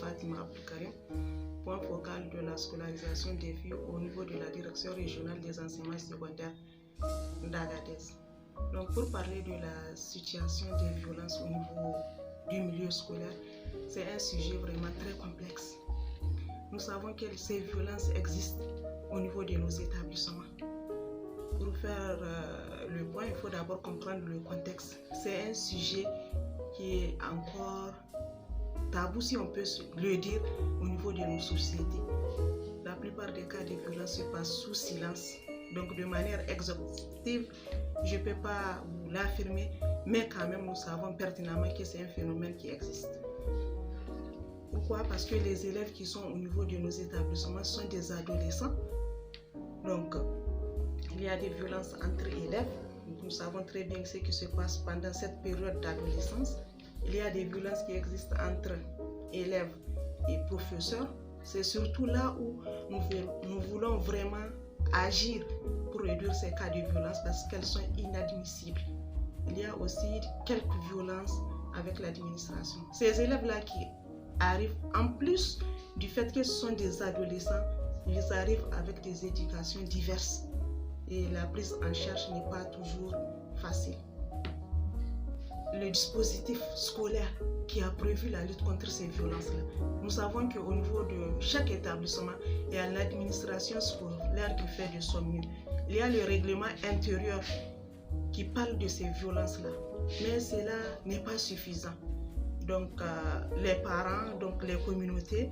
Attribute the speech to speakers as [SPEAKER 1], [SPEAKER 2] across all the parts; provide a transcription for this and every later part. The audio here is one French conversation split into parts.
[SPEAKER 1] Fatima Abdelkarim, point focal de la scolarisation des filles au niveau de la direction régionale des enseignements secondaires d'Agadez. Donc pour parler de la situation des violences au niveau du milieu scolaire, c'est un sujet vraiment très complexe. Nous savons que ces violences existent au niveau de nos établissements. Pour faire le point, il faut d'abord comprendre le contexte. C'est un sujet qui est encore tabou, si on peut le dire, au niveau de nos sociétés. La plupart des cas de violence se passent sous silence. Donc de manière exhaustive, je ne peux pas vous l'affirmer, mais quand même nous savons pertinemment que c'est un phénomène qui existe. Pourquoi? Parce que les élèves qui sont au niveau de nos établissements sont des adolescents. Donc il y a des violences entre élèves. Nous savons très bien ce qui se passe pendant cette période d'adolescence. Il y a des violences qui existent entre élèves et professeurs. C'est surtout là où nous voulons vraiment agir pour réduire ces cas de violence parce qu'elles sont inadmissibles. Il y a aussi quelques violences avec l'administration. Ces élèves-là qui arrivent, en plus du fait que ce sont des adolescents, ils arrivent avec des éducations diverses. Et la prise en charge n'est pas toujours facile. Le dispositif scolaire qui a prévu la lutte contre ces violences-là, nous savons qu'au niveau de chaque établissement, il y a l'administration scolaire qui fait de son mieux. Il y a le règlement intérieur qui parle de ces violences-là, mais cela n'est pas suffisant. Donc les parents, donc les communautés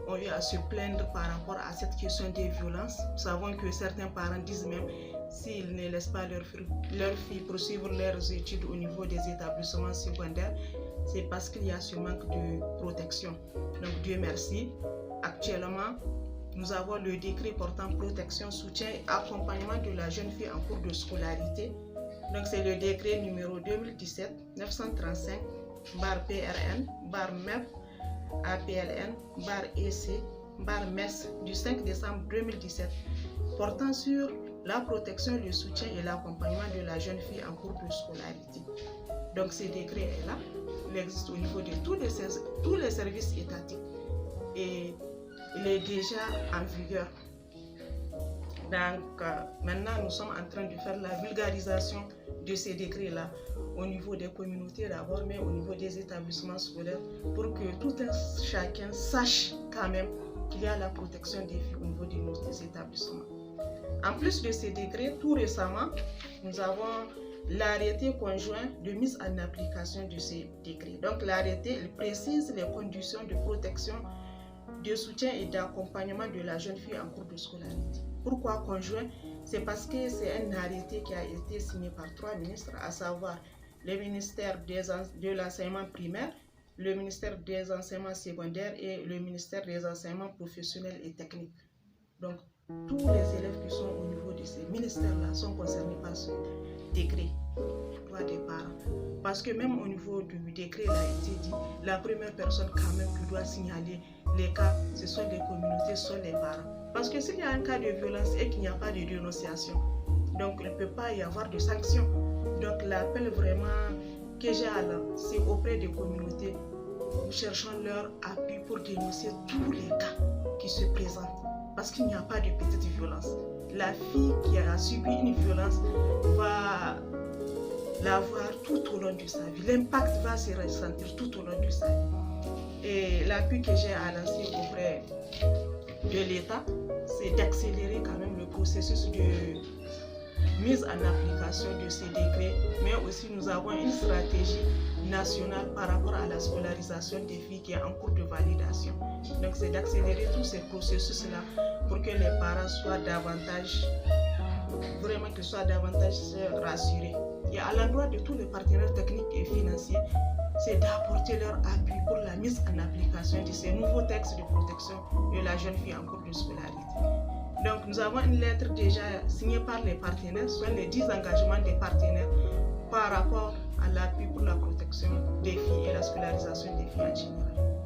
[SPEAKER 1] ont eu à se plaindre par rapport à cette question des violences. Nous savons que certains parents disent même s'ils ne laissent pas leurs filles poursuivre leurs études au niveau des établissements secondaires, c'est parce qu'il y a ce manque de protection. Donc Dieu merci, actuellement, nous avons le décret portant protection, soutien et accompagnement de la jeune fille en cours de scolarité. Donc c'est le décret numéro 2017-935-PRN-MEP APLN-EC-MES du 5 décembre 2017 portant sur la protection, le soutien et l'accompagnement de la jeune fille en cours de scolarité. Donc ce décret est là, il existe au niveau de tous les services étatiques et il est déjà en vigueur. Donc maintenant nous sommes en train de faire la vulgarisation de ces décrets-là au niveau des communautés d'abord, mais au niveau des établissements scolaires pour que tout un chacun sache quand même qu'il y a la protection des filles au niveau de nos établissements. En plus de ces décrets, tout récemment, nous avons l'arrêté conjoint de mise en application de ces décrets. Donc l'arrêté, il précise les conditions de protection, de soutien et d'accompagnement de la jeune fille en cours de scolarité. Pourquoi conjoint? C'est parce que c'est un arrêté qui a été signé par 3 ministres, à savoir le ministère de l'enseignement primaire, le ministère des enseignements secondaires et le ministère des enseignements professionnels et techniques. Donc, tous les élèves qui sont au niveau de ces ministères-là sont concernés par ce décret, droit des parents. Parce que même au niveau du décret, il a été dit, la première personne quand même qui doit signaler les cas, ce sont les communautés, ce sont les parents. Parce que s'il y a un cas de violence et qu'il n'y a pas de dénonciation, donc il ne peut pas y avoir de sanctions. Donc l'appel vraiment que j'ai à c'est auprès des communautés. Nous cherchons leur appui pour dénoncer tous les cas qui se présentent. Parce qu'il n'y a pas de petite violence. La fille qui a subi une violence va l'avoir tout au long de sa vie. L'impact va se ressentir tout au long de sa vie. Et l'appui que j'ai à lancer auprès de l'État, c'est d'accélérer quand même le processus de mise en application de ces décrets, mais aussi nous avons une stratégie nationale par rapport à la scolarisation des filles qui est en cours de validation. Donc c'est d'accélérer tous ces processus-là pour que les parents soient davantage, vraiment qu'ils soient davantage rassurés. Et à l'endroit de tous les partenaires techniques et financiers, c'est d'apporter leur appui pour la mise en application de ces nouveaux textes de protection de la jeune fille en cours de scolarité. Donc nous avons une lettre déjà signée par les partenaires, soit les 10 engagements des partenaires par rapport à l'appui pour la protection des filles et la scolarisation des filles en général.